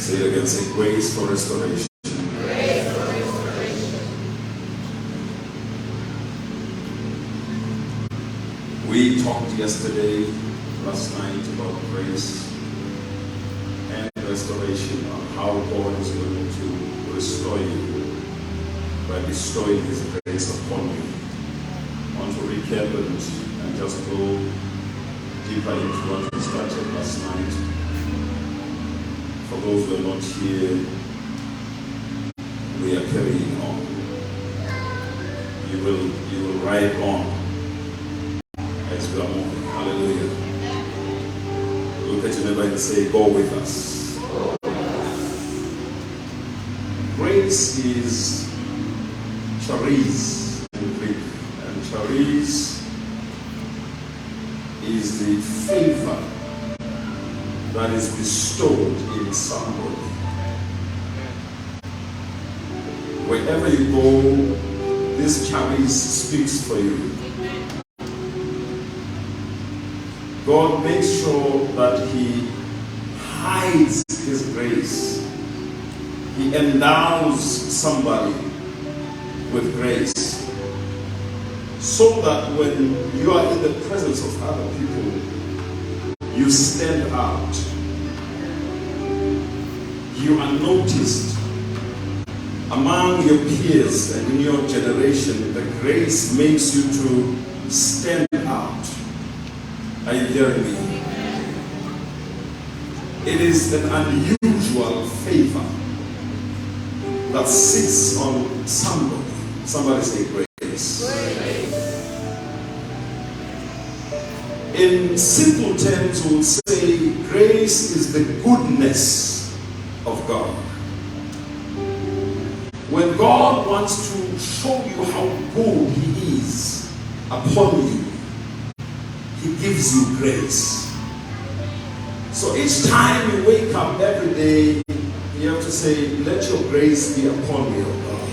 Say it again, say grace for restoration. We talked yesterday, last night, about grace and restoration, on how God is going to restore you by bestowing His grace upon you. I want to recap and just go deeper into what we started last night. For those who are not here, we are carrying on. You will ride on as we are moving. Hallelujah. Look at your neighbor and say, go with us. Grace is charis in Greek, and charis is the favor that is bestowed in somebody. Wherever you go, this charis speaks for you. God makes sure that He hides His grace. He endows somebody with grace, so that when you are in the presence of other people, you stand out. You are noticed among your peers and in your generation. The grace makes you to stand out. Are you hearing me? It is an unusual favor that sits on somebody. Somebody say grace. In simple terms, we would say grace is the goodness of God. When God wants to show you how good He is upon you, He gives you grace. So each time you wake up every day, you have to say, let your grace be upon me, O God.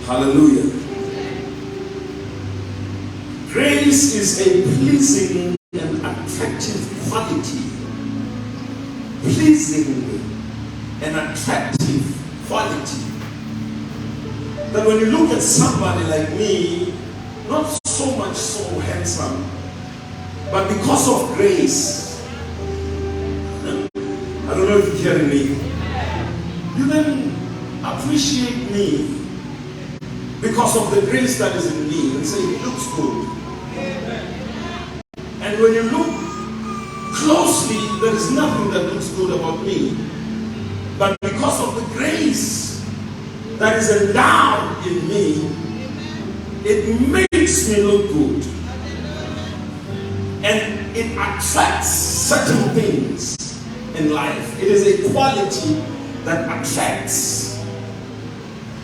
Hallelujah. Grace is a pleasing and attractive quality. Pleasing and attractive quality. That when you look at somebody like me, not so much so handsome, but because of grace, I don't know if you're hearing me, you then appreciate me because of the grace that is in me and say, it looks good. And when you look closely, there is nothing that looks good about me. But because of the grace that is endowed in me, it makes me look good. And it attracts certain things in life. It is a quality that attracts.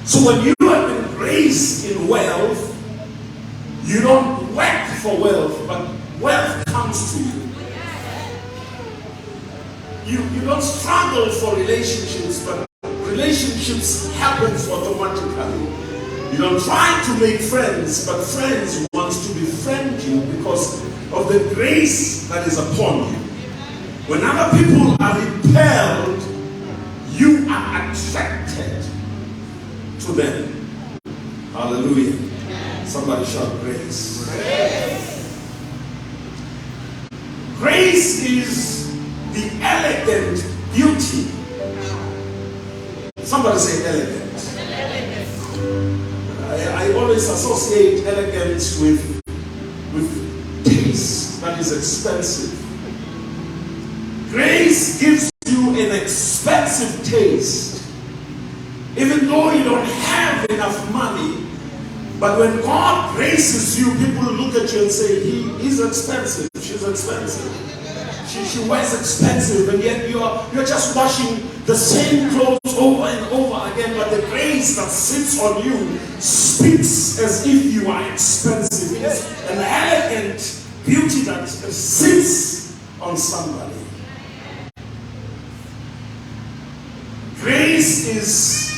So when you have been raised in wealth, you don't work for wealth, but wealth comes to you. You don't struggle for relationships, but relationships happens automatically. You don't try to make friends, but friends want to befriend you because of the grace that is upon you. When other people are repelled, you are attracted to them. Hallelujah. Somebody shout grace. Grace is the elegant beauty. Somebody say elegant. I always associate elegance with taste that is expensive. Grace gives you an expensive taste. Even though you don't have enough money, but when God graces you, people look at you and say, he's expensive, she's expensive. She wears expensive, and yet you're just washing the same clothes over and over again, but the grace that sits on you speaks as if you are expensive. It is an elegant beauty that sits on somebody. Grace is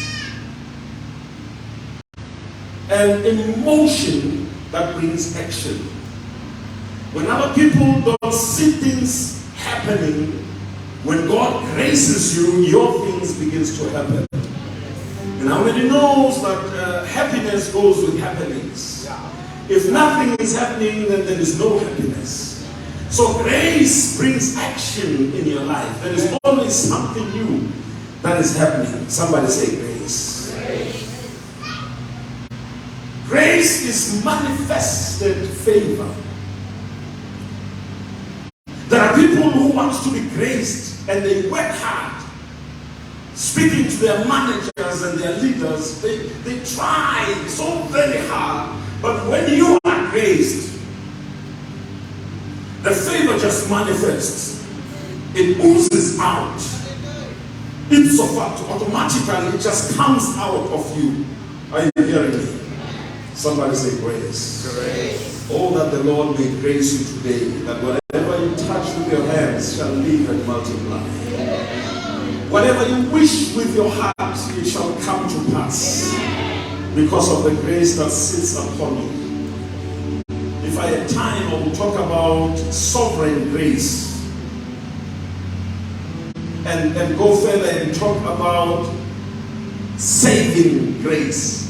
an emotion that brings action. When other people don't see things happening, when God graces you, your things begins to happen. And how many knows that happiness goes with happenings? If nothing is happening, then there is no happiness. So grace brings action in your life. There is always something new that is happening. Somebody say grace. Grace is manifested favor. There are people who want to be graced and they work hard. Speaking to their managers and their leaders, they try so very hard. But when you are graced, the favor just manifests. It oozes out. Ipso facto, automatically it just comes out of you. Are you hearing me? Somebody say grace. Grace. Oh, that the Lord may grace you today, that whatever you touch with your hands shall live and multiply. Whatever you wish with your heart, it shall come to pass because of the grace that sits upon you. If I had time, I will talk about sovereign grace and go further and talk about saving grace.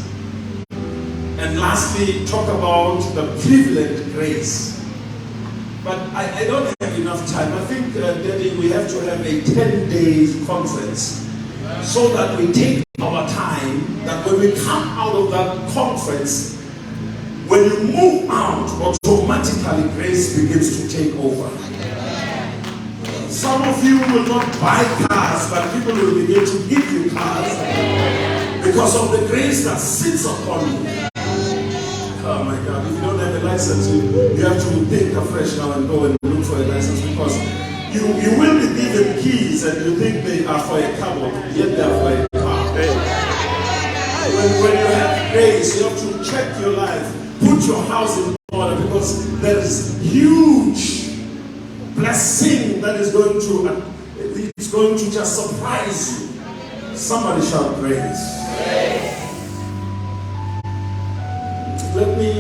And lastly, talk about the privileged grace. But I don't have enough time. I think, Daddy, we have to have a 10-day conference so that we take our time, that when we come out of that conference, when you move out, automatically grace begins to take over. Some of you will not buy cars, but people will begin to give you cars because of the grace that sits upon you. Oh my God, if you don't have a license, you have to think afresh now and go and look for a license, because you will be given keys and you think they are for a car, yet they are for a car. When you have grace, you have to check your life, put your house in order, because there is huge blessing that is going to just surprise you. Somebody shout grace. Let me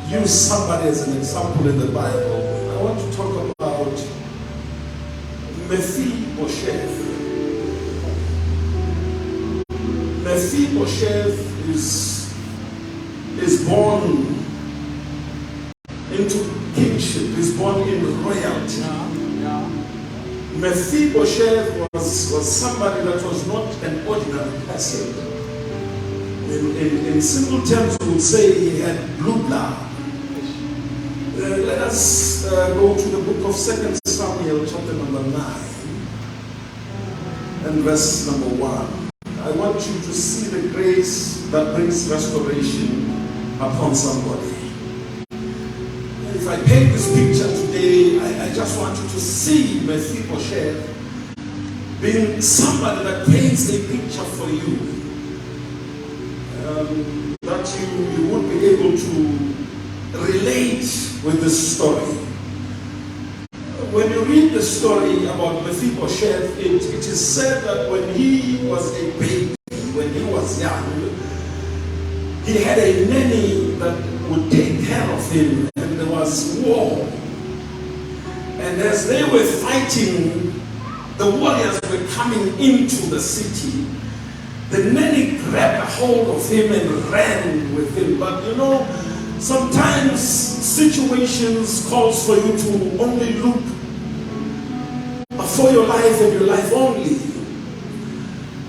use somebody as an example in the Bible. I want to talk about Mephibosheth. Mephibosheth is born into kingship, is born in royalty. Mephibosheth was somebody that was not an ordinary person. In simple terms, we would say he had blue blood. Let us go to the book of 2 Samuel, chapter number 9, and verse number 1. I want you to see the grace that brings restoration upon somebody. If I paint this picture today, I just want you to see Mephibosheth being somebody that paints a picture for you. That you would be able to relate with this story. When you read the story about Mephibosheth, it is said that when he was a baby, when he was young, he had a nanny that would take care of him, and there was war. And as they were fighting, the warriors were coming into the city. The nanny grabbed a hold of him and ran with him. But you know, sometimes situations calls for you to only look for your life and your life only.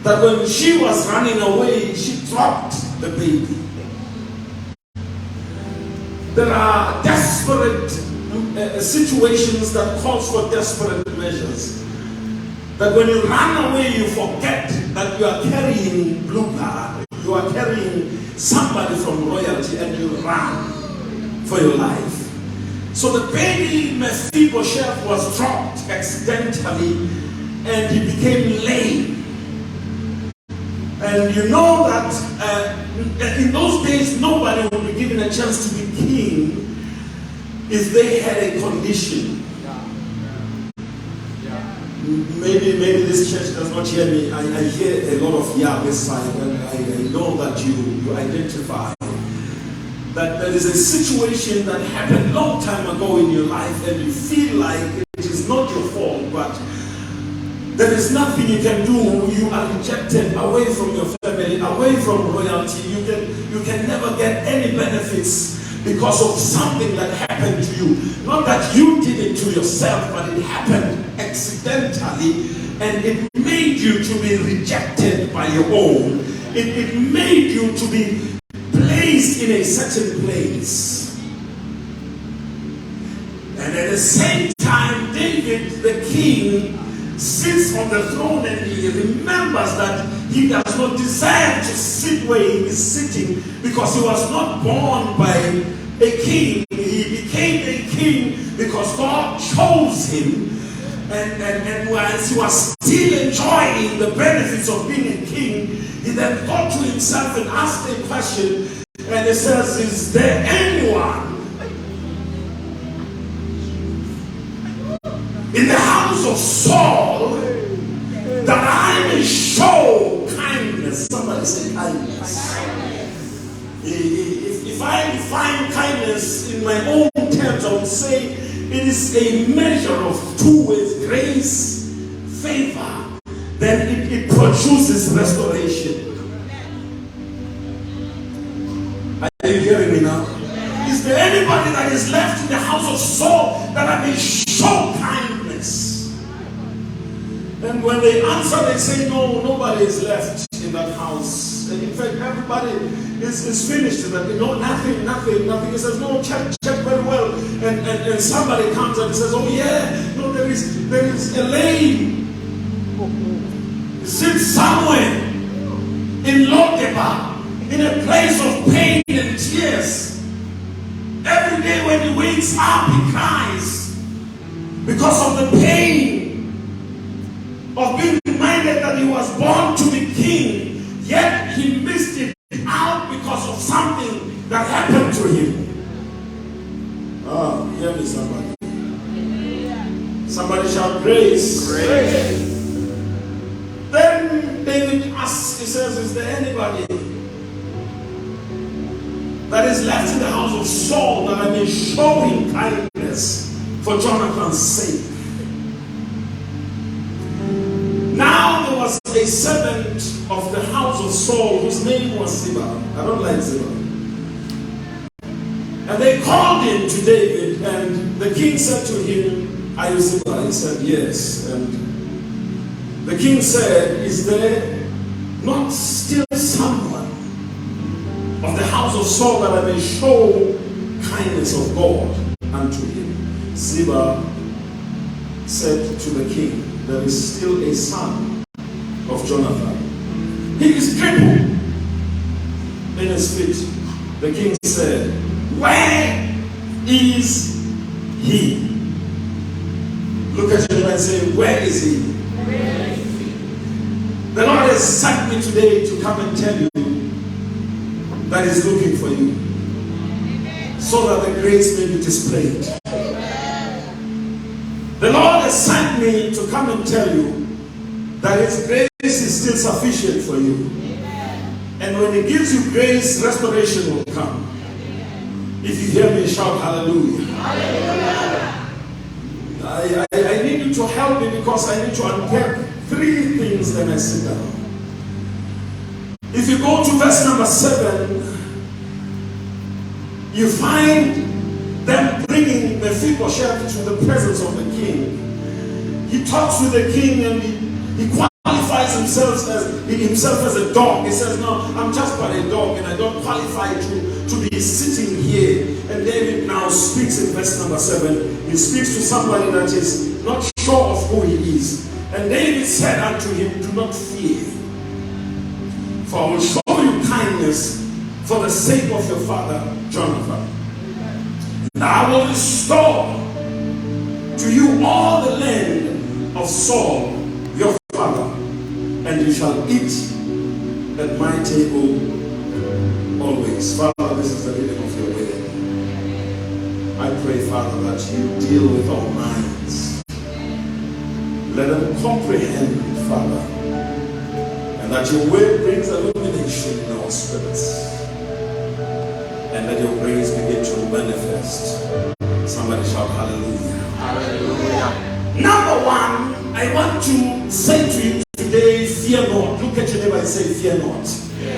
That when she was running away, she dropped the baby. There are desperate situations that calls for desperate measures. That when you run away, you forget that you are carrying blue blood. You are carrying somebody from royalty, and you run for your life. So the baby Mephibosheth was dropped accidentally, and he became lame. And you know that in those days, nobody would be given a chance to be king if they had a condition. Maybe this church does not hear me. I hear a lot of yeah this side, and I know that you identify that there is a situation that happened long time ago in your life, and you feel like it is not your fault, but there is nothing you can do. You are rejected, away from your family, away from royalty. You can never get any benefit benefits because of something that happened to you. Not that you did it to yourself, but it happened accidentally, and it made you to be rejected by your own. It made you to be placed in a certain place. And at the same time, David, the king, sits on the throne, and he remembers that he does not deserve to sit where he is sitting because he was not born by a king. He became a king because God chose him. And whilst he was still enjoying the benefits of being a king, he then thought to himself and asked a question, and it says, is there anyone in the house of Saul that I may show kindness? Somebody say kindness. If I define kindness in my own terms, I would say it is a measure of two ways: grace, favor. Then it produces restoration. Are you hearing me now? Is there anybody that is left in the house of Saul that I may show kindness? And when they answer, they say, no, nobody is left in that house. And in fact, everybody is finished. That nothing. He says, no, check very well. And somebody comes and says, oh yeah, no, there is a lane. He sits somewhere in Lodebar, in a place of pain and tears. Every day when he wakes up, he cries because of the pain of being reminded that he was born to be king, yet he missed it out because of something that happened to him. Oh, hear me, somebody. Somebody shout grace. Grace. Then David asks, he says, is there anybody that is left in the house of Saul that I may show him kindness for Jonathan's sake? Now there was a servant of the house of Saul whose name was Ziba. I don't like Ziba. And they called him to David, and the king said to him, are you Ziba? He said, yes. And the king said, is there not still someone of the house of Saul that I may show kindness of God unto him? Ziba said to the king, there is still a son of Jonathan. He is crippled in his feet. The king said, where is he? Look at him and say, where is he? The Lord has sent me today to come and tell you that He's looking for you, so that the grace may be displayed. The Lord has sent me to come and tell you that His grace is still sufficient for you. And when He gives you grace, restoration will come. If you hear me, shout hallelujah. Hallelujah. I need you to help me because I need to unpack three things when I sit down. If you go to verse number 7, you find them bringing Mephibosheth to the presence of the king. He talks with the king and he qualifies himself as a dog. He says, no, I'm just but a dog and I don't qualify to be sitting here. And David now speaks in verse number 7. He speaks to somebody that is not sure of who he is. And David said unto him, do not fear, for I will show you kindness for the sake of your father Jonathan. And I will restore to you all the land of Saul your father, and you shall eat at my table always. Father, this is the reading of your word. I pray, Father, that you deal with our minds. Let them comprehend, Father, and that your word brings illumination in our spirits, and let your grace begin to manifest. Somebody shout hallelujah. Hallelujah. Number one, I want to say to you today, fear not. Look at your neighbor and say, fear not. Yeah.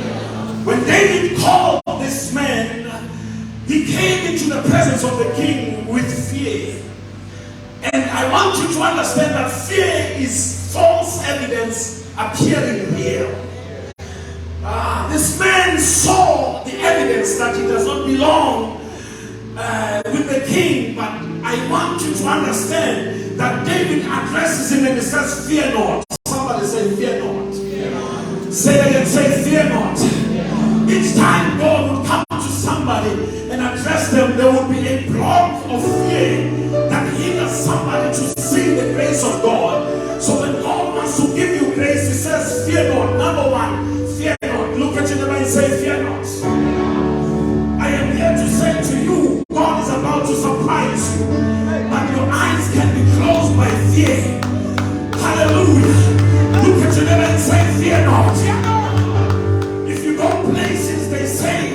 When David called this man, came into the presence of the king with fear. And I want you to understand that fear is false evidence appearing real. This man saw the evidence that he does not belong with the king, but I want you to understand that David addresses him and he says, fear not. Somebody say, fear not. Fear not. Say it again, say, fear not. Each time God would come to somebody and address them, there would be a block of fear that hinders somebody to see the grace of God. So when God wants to give you grace, he says, fear not. Number one, fear not. Look at your neighbor and say, fear not. I am here to say to you, God is about to surprise you, but your eyes can be closed by fear. Hallelujah. Look at your neighbor and say, fear not. If you go places, they say,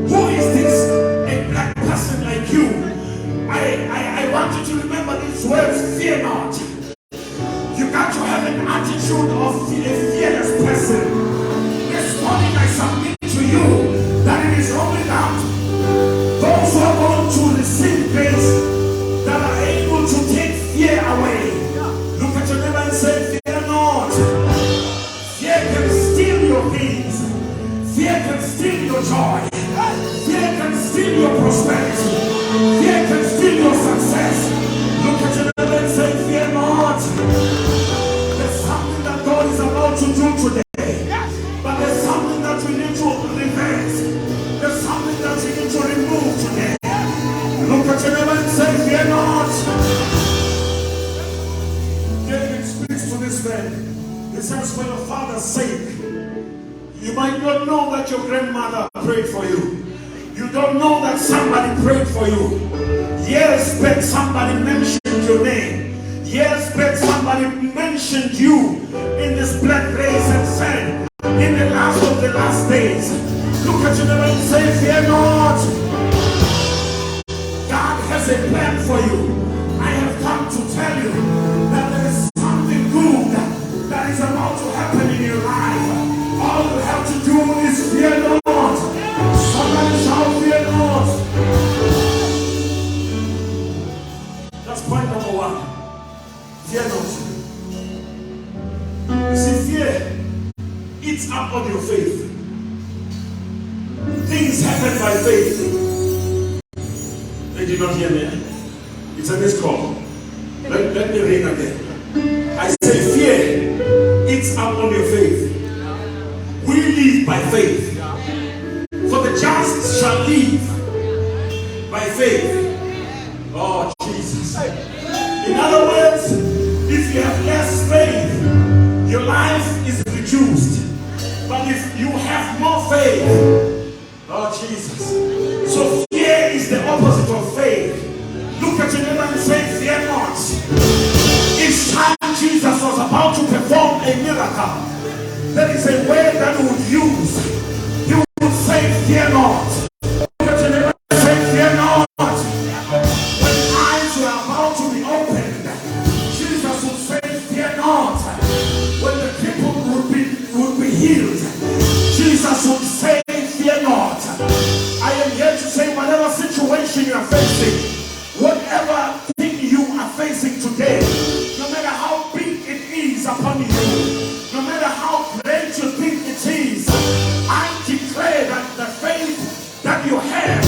who is this? A black person like you. I want you to remember these words, fear not. You got to have an attitude of a fearless person. This morning I submit to you that it is only that those who are going to receive grace that are able to take fear away. Look at your neighbor and say, fear not. Fear can steal your peace. Fear can steal your joy. Fear can steal your prosperity. Fear can steal your success. Look at your neighbor and say, fear not. There's something that God is about to do today. But there's something that we need to reverse. There's something that we need to remove today. Look at your neighbor and say, fear not. David speaks to this man. He says, for your father's sake, you might not know that your grandmother prayed for you. You don't know that somebody prayed for you. Years back, somebody mentioned your name. Years back, somebody mentioned you in this black race and said, in the last of the last days, look at your neighbor and say, fear not. God has a plan for you. I have come to tell you that there is something good that is about to happen in your life. All you have to do is fear not. Somebody shall fear not. That's point number one. Fear not. You see, fear eats up on your faith. Things happen by faith. They did not hear me. It's a missed call. Let me read again. I say fear eats up on your faith. We live by faith. For the just shall live by faith. Oh, Jesus. In other words, if you have less faith, your life is reduced. But if you have more faith, oh, Jesus. So fear is the opposite of faith. Look at your neighbor and say, fear not. Each time Jesus was about to perform a miracle, there is a word that he would use. He would say, fear not. Look at your neighbor and say, fear not. When eyes were about to be opened, Jesus would say, fear not. When the people would be healed, Jesus would say, fear not. I am here to say, whatever situation you are facing, whatever thing you are facing today, no matter how big it is upon you, no matter how great you think it is, I declare that the faith that you have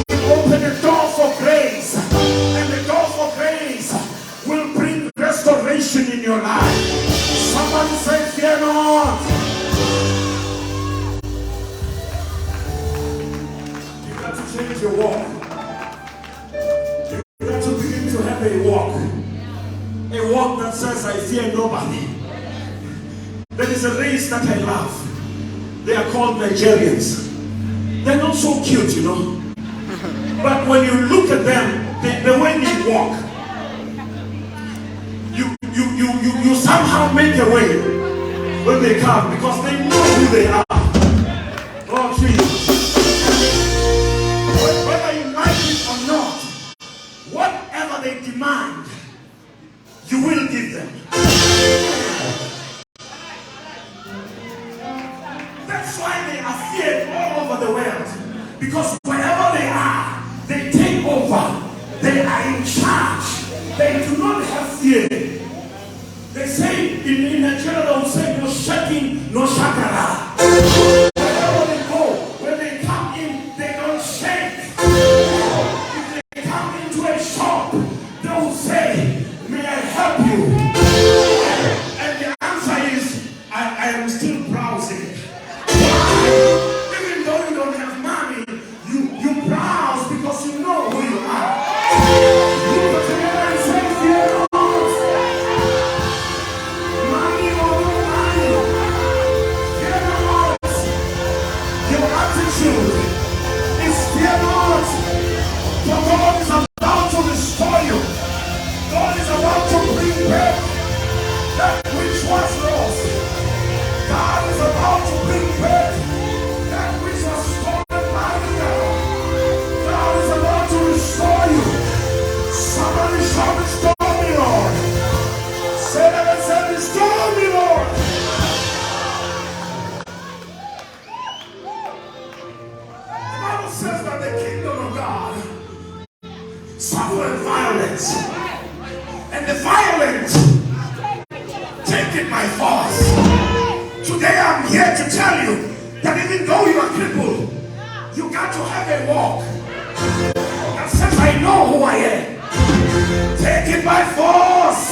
will open a door for grace, and the door for grace will bring restoration in your life. Somebody say, fear not. You got to change your walk. You got to begin to have a walk that says, I fear nobody. There is a race that I love. They are called Nigerians. They're not so cute, you know. But when you look at them, the way they walk, you somehow make a way when they come because they know who they are. Oh, Jesus. Whether you like it or not, whatever they demand, you will give them. That's why they are feared all over the world. Because wherever they are, in Nigeria, they will say, no shaking, no shakara. Wherever they go, when they come in, they don't shake. If they come into a shop, they will say, may I help you? And the answer is, I am still browsing. Even though you don't have money, you browse because you know who you are. Look at your neighbor and say, fear not. Money or no money. Fear not. Your attitude is fear not. For God is about to restore you. God is about to bring back that which was lost. God is about to bring back that which was stolen by the devil. God is about to restore you. Somebody shall restore me, Lord. Say that and say, restore me, Lord. The Bible says that the kingdom of God suffered violence, and the violent take it by force. Today I'm here to tell you that even though you are crippled, you got to have a walk that says, I know who I am. Take it by force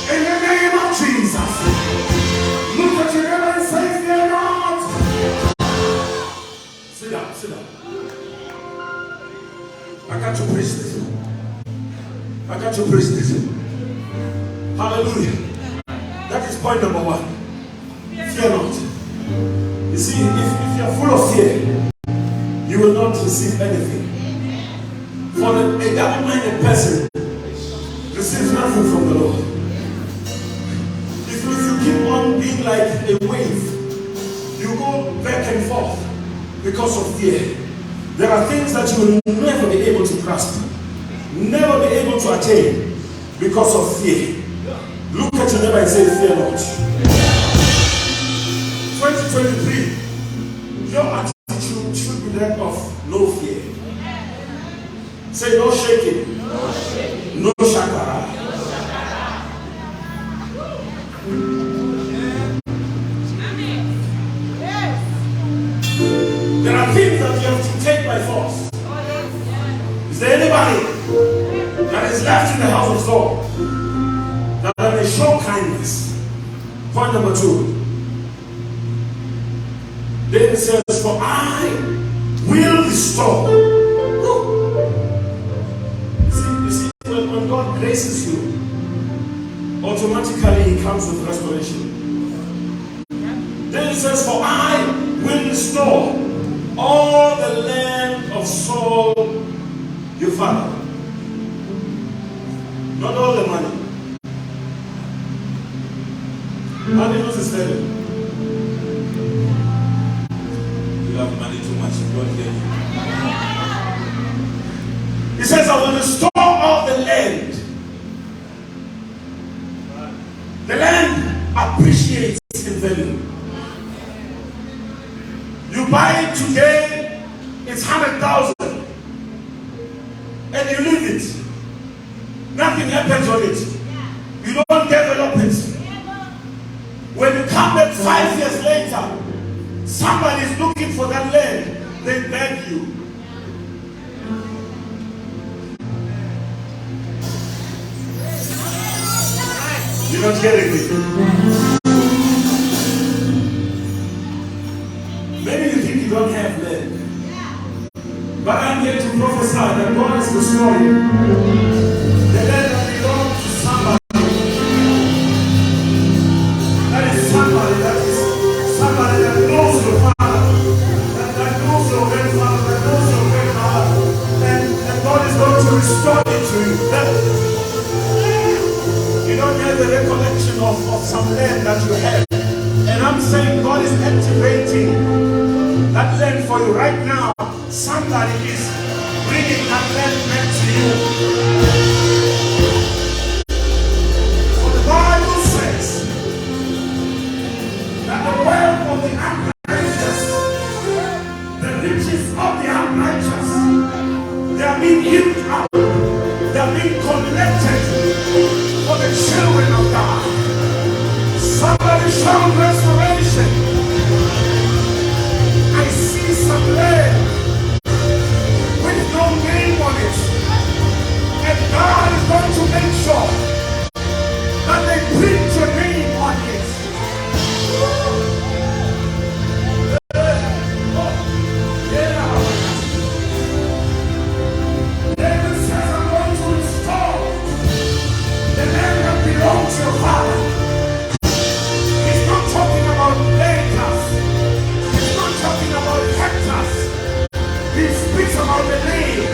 in the name of Jesus. Look at your neighbor and say, fear not. Sit down, sit down. I got to preach this. I got to preach this. Hallelujah. That is point number one. Fear not. You see, if you are full of fear, you will not receive anything. For a double-minded person receives nothing from the Lord. If you keep on being like a wave, you go back and forth because of fear. There are things that you will never be able to grasp, never be able to attain because of fear. Look at your neighbor and say, fear not. 2023, your attitude should be that of no fear. Say no shaking, no shakara. There are things that you have to take by force. Is there anybody that is left in the house of God that may show kindness? Point number two. David says, for I will restore. You see, when God graces you, automatically he comes with restoration. David says, for I will restore all the land of Saul, your father. Not all the money. Money knows his value. You have money too much, God hear you. He says, I will restore all the land. The land appreciates in value. You buy it today, it's 100,000. And you leave it. Nothing happens on it. You don't develop it. When you come back 5 years later, somebody is looking for that land, they beg you. You're not getting me. Maybe you think you don't have land. But I'm here to prophesy that God is restoring the land that belongs to somebody. That is somebody that knows your father, that knows your grandfather, that knows your grandmother, and God is going to restore it to you. You don't have the recollection of some land that you have. And I'm saying God is activating that land for you right now. Somebody is bringing that land back to you. For the Bible says that the wealth of the unrighteous, the riches of the unrighteous, they are being heaped up, they are being collected for the children of God. shout restoration. I see some land with no name on it. And God is going to make sure that they print your name on it. David says, I'm going to restore the land that belongs to your father. He's not talking about acres. He's not talking about hectares. He speaks about the name.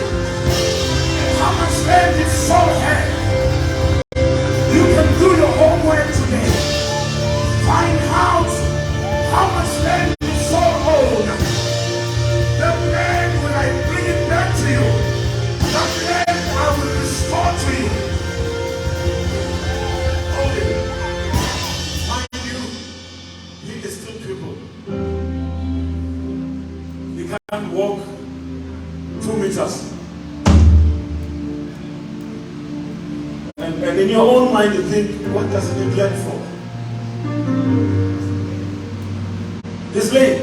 How much land is Saul had? You can do your homework today. Find out how much land is Saul own. That land, when I bring it back to you, that land I will restore to you. Okay. Mind you, he is still crippled. He can't walk 2 meters. And in your own mind you think, what does it need for? He's lame.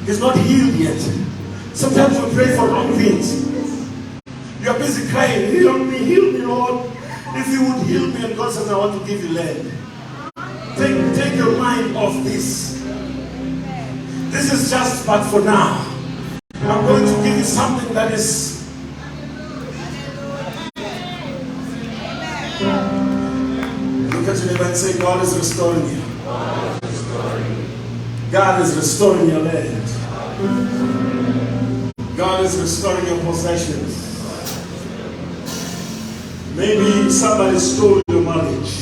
He's not healed yet. Sometimes we pray for wrong things. You are busy crying, heal me, Lord. If you would heal me, and God says, I want to give you land. Take your mind off this. This is just but for now. I'm going to give you something that is. Look at your neighbor and say, God is restoring you. God is restoring your land. God is restoring your possessions. Maybe somebody stole your marriage.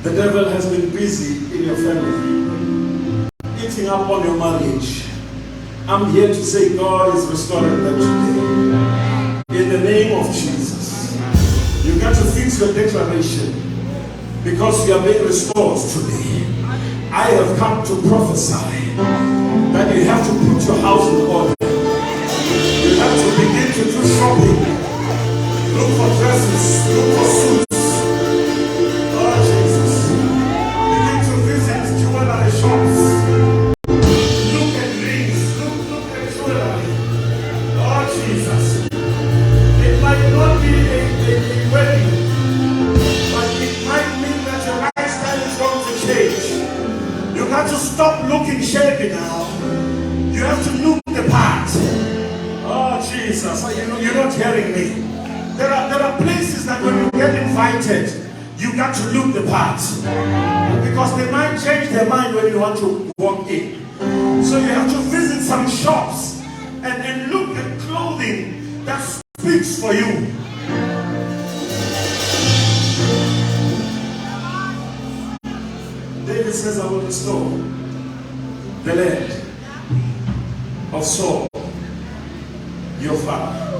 The devil has been busy in your family, eating up on your marriage. I'm here to say God is restoring them today. In the name of Jesus. You got to fix your declaration because you are being restored today. I have come to prophesy that you have to put your house in order. You have to begin to do shopping. Look for dresses. Look for suits. Oh Jesus. Begin to visit jewelry shops. Look at rings. Look at jewelry. Oh Jesus. It might not be a wedding, but it might mean that your lifestyle is going to change. You got to stop looking shabby now. You have to look the part. Oh Jesus, you're not hearing me. There are places that when you get invited, you got to look the part. Because they might change their mind when you want to walk in. So you have to visit some shops and look at clothing that speaks for you. David says, I will restore the land of Saul, your father.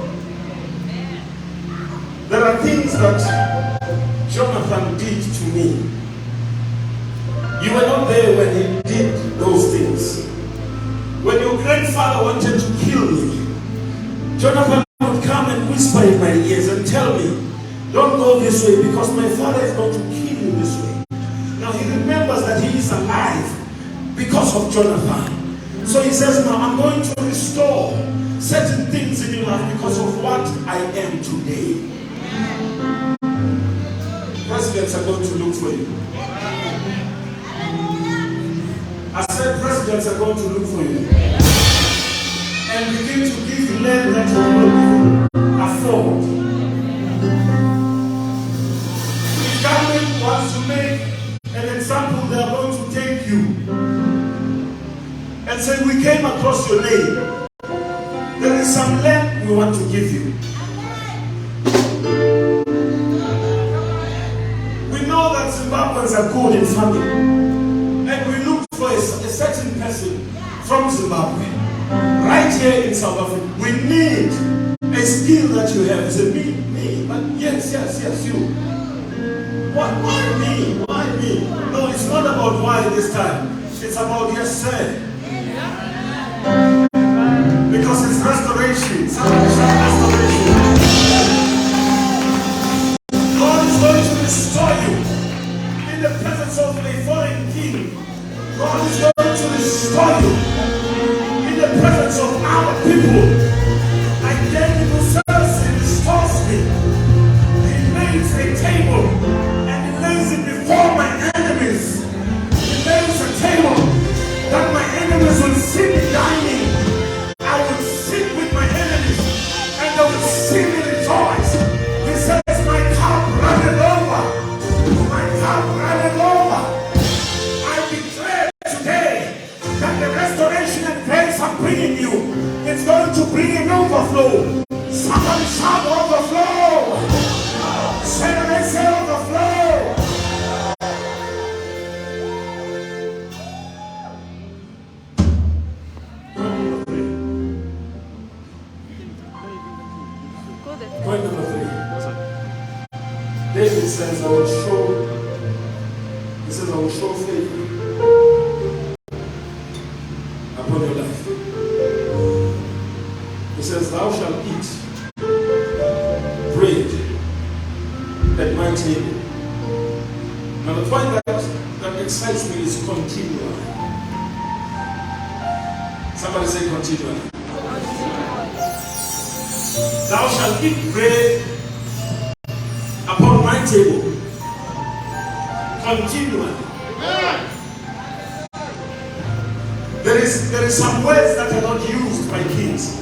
There are things that Jonathan did to me. You were not there when he did those things. When your grandfather wanted to kill me, Jonathan would come and whisper in my ears and tell me, don't go this way because my father is going to kill you this way. Now he remembers that he is alive because of Jonathan. So he says, now I'm going to restore certain things in your life because of what I am today. Presidents are going to look for you. I said presidents are going to look for you. And begin to give you land that you will not afford. The government wants to make an example. They are going to take you and say, we came across your name. There is some land we want to give you. We know that Zimbabweans are good in farming. And we look for a certain person from Zimbabwe. Right here in South Africa. We need a skill that you have. It's a me. But yes, you. Why me? Why me? No, it's not about why this time. It's about yes, sir. Because it's restoration. Somebody shout restoration. God is going to restore you in the presence of with a foreign king. God is going to restore you in the presence of our people. Like David who says, he restores me. He makes a table and he lays it before my enemies. He lays a table that my enemies will see me dining. I will sit with my enemies and they will see me rejoice. He says, my cup runneth over. My cup runneth over. I declare today that the restoration and grace I'm bringing you is going to bring an overflow. Somebody shout overflow. Say overflow. Point number 3. David says, I will show favor upon your life. He says, thou shalt eat bread at my table. Now the point that excites me is continual. Somebody say continual. Thou shalt eat bread upon my table continually. There is some words that are not used by kings,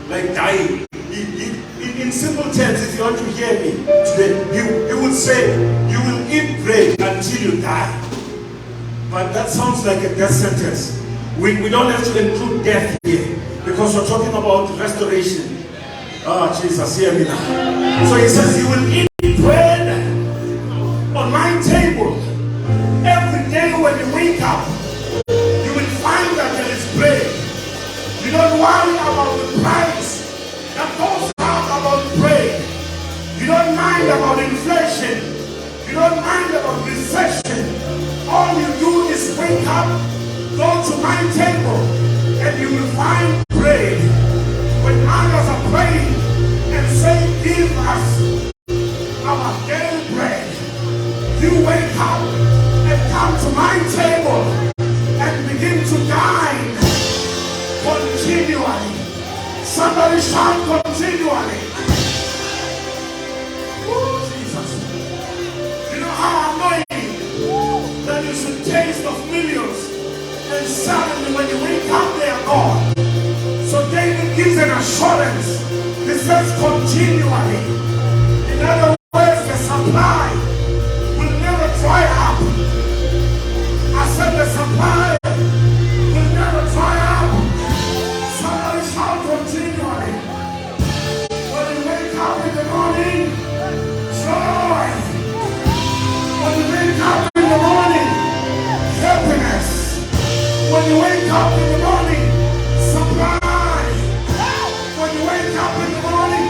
like dying. In simple terms, if you want to hear me today, you would say you will eat bread until you die. But that sounds like a death sentence. We don't have to include death here because we're talking about restoration. Oh, Jesus, hear me now. So he says, you will eat bread on my table. Every day when you wake up, you will find that there is bread. You don't worry about the price that goes out about bread. You don't mind about inflation. You don't mind about recession. All you do is wake up, go to my table, and you will find bread. When others are praying and saying, give us our daily bread, you wake up and come to my table and begin to dine continually. Somebody shout continually. Oh, Jesus. You know how annoying that you should taste of millions and suddenly when you wake up they are gone. So David gives an assurance. He says continually. In other words, the supply will never dry up. I said the supply will never dry up. Somebody shout continually. When you wake up in the morning, joy. When you wake up in the morning, happiness. When you wake up in the morning, supply. When you wake up in the morning,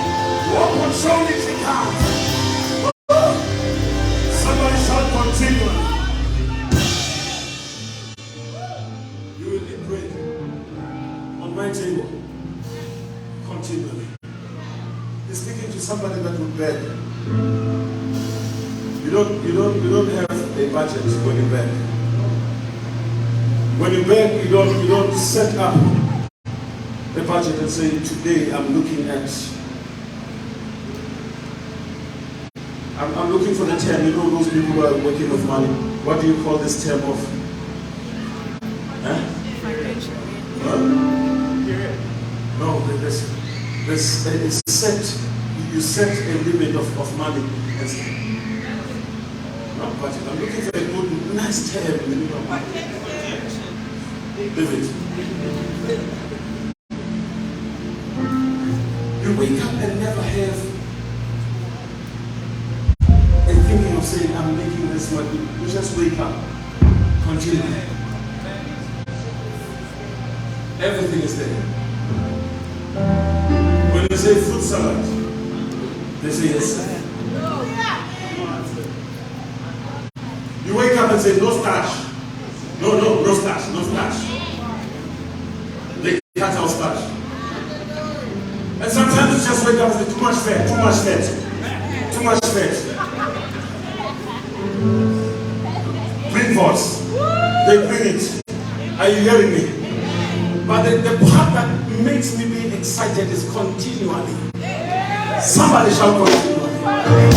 walk on shoulders and hands. Somebody shout continually. You will eat bread on my table continually. He's speaking to somebody that will beg. You don't have a budget when you beg. When you beg, you don't set up a budget and say, today I'm looking for the term. You know those people who are working with money. What do you call this term of? No, there's you set a limit of money. Not budget. I'm looking for a good, nice term. Limit. You wake up and never have a thinking of saying, I'm making this money. You just wake up. Continue. Everything is there. When you say fruit salad, they say yes. You wake up and say, no starch. No starch. They cut out starch. And sometimes you just wake up and say, too much fat. Bring divorce. They bring it. Are you hearing me? But the part that makes me be excited is continually. Somebody shall continually.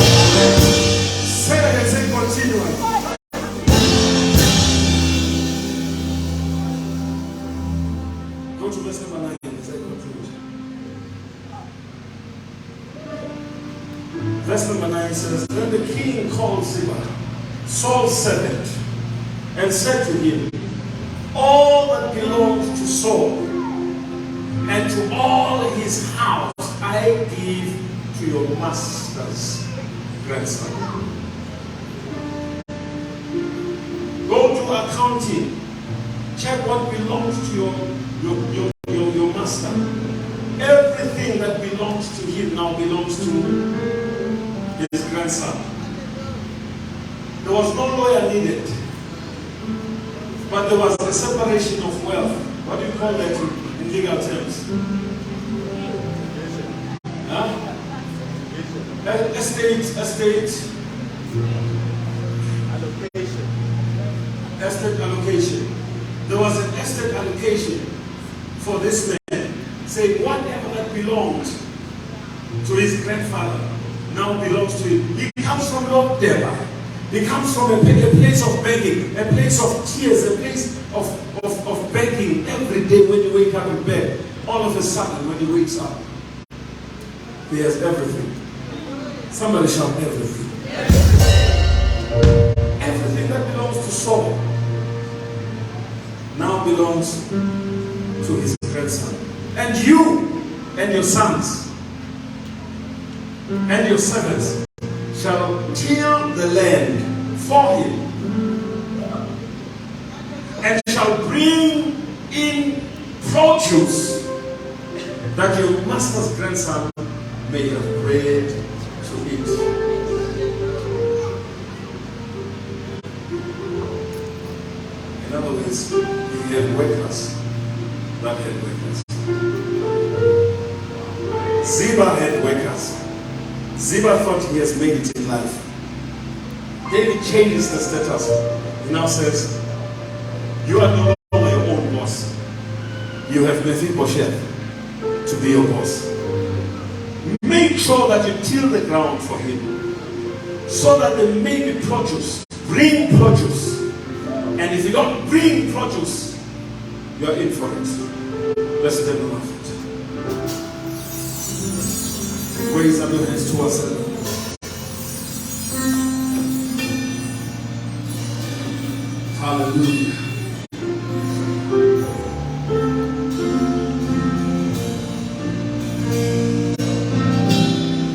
Say that and say continually. Go to verse number 9 and say continually. Verse number 9 says, then the king called Ziba, Saul's servant, and said to him, all that belongs to Saul and to all his house I give to your master's grandson. Go to accounting, check what belongs to your master. Everything that belongs to him now belongs to his grandson. There was no lawyer needed, but there was a separation of wealth. What do you call that in legal terms? Huh? Estate allocation. There was an estate allocation for this man, saying whatever that belonged to his grandfather now belongs to him. He comes from Lord Deba. He comes from a place of begging, a place of tears, a place of begging every day when you wake up in bed. All of a sudden, when he wakes up, he has everything. Somebody shout everything. Everything that belongs to Saul now belongs to his grandson. And you and your sons and your servants shall till the land for him, and shall bring in produce, that your master's grandson may have bread to eat. In other words, he had workers that had workers. Ziba had workers. Ziba thought he has made it in life. David changes the status. He now says, you are no longer your own boss. You have Mephibosheth to be your boss. Make sure that you till the ground for him, so that there may be produce. Bring produce. And if you don't bring produce, you are in for it. Let's take a look at it. Raise up your hands towards heaven. Hallelujah.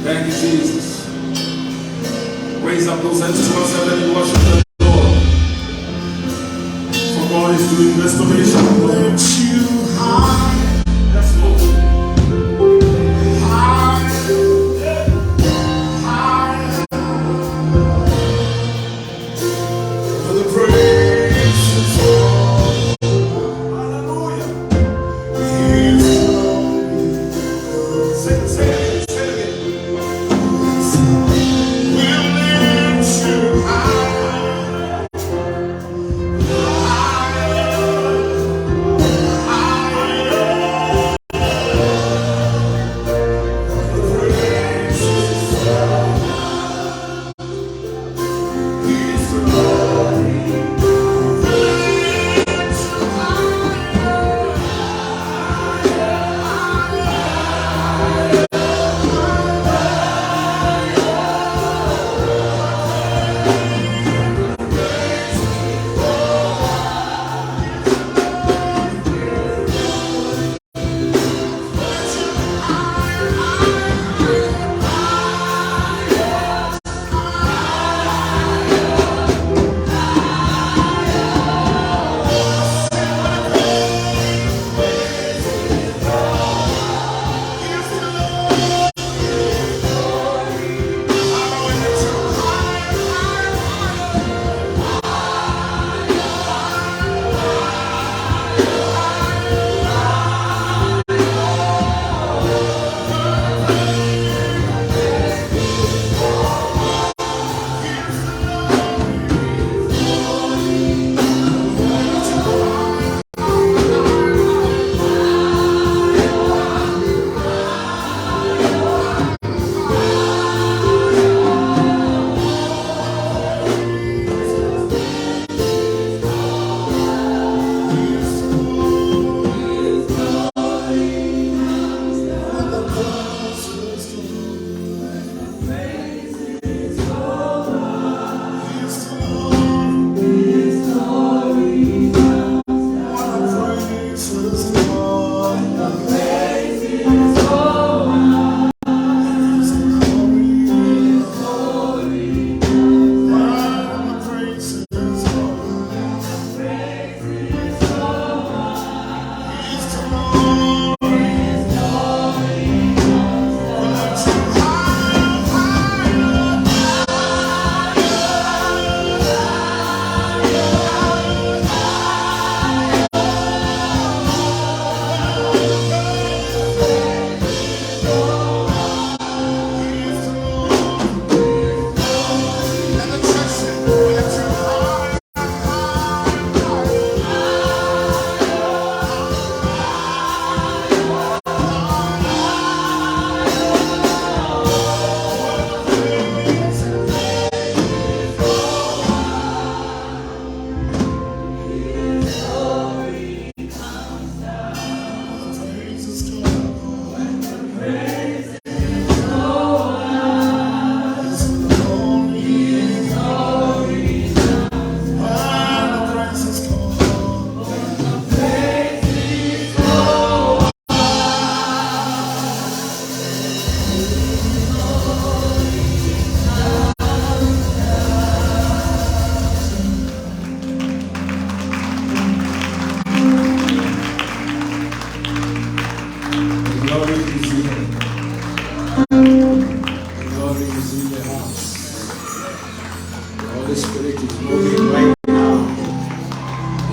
Thank you, Jesus. Raise up those hands towards heaven and worship the Lord. For God is doing restoration. Lift you high. Let's go. Higher,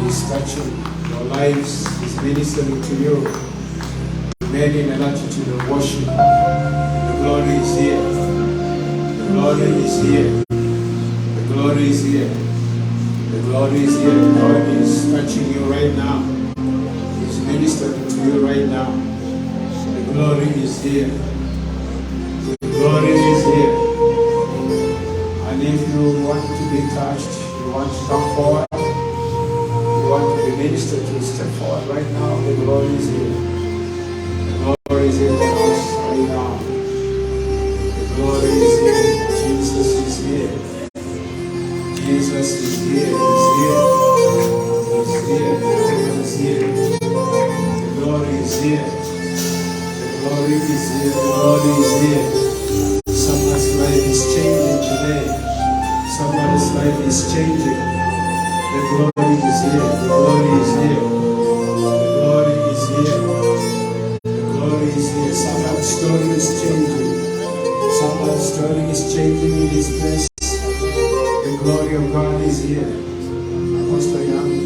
is touching your lives, is ministering to you. Remain in an attitude of worship. The glory is here. The glory is here. The glory is here. The glory is here. The Lord is touching you right now. He's ministering to you right now. The glory is here. The glory is here. And if you want to be touched, you want to come forward, you want to be ministered to, step forward right now. The glory is here. The glory is in the house right now. The glory is here. Jesus is here. Jesus is here. He's here. He's here. The Lord is here. The glory is here. The glory is here. The glory is here. Someone's life is changing today. Somebody's life is changing. The glory is here. The glory is here. The glory is here. The glory is here. Somebody's story is changing. Somebody's story is changing in this place. The glory of God is here. Pastor Young.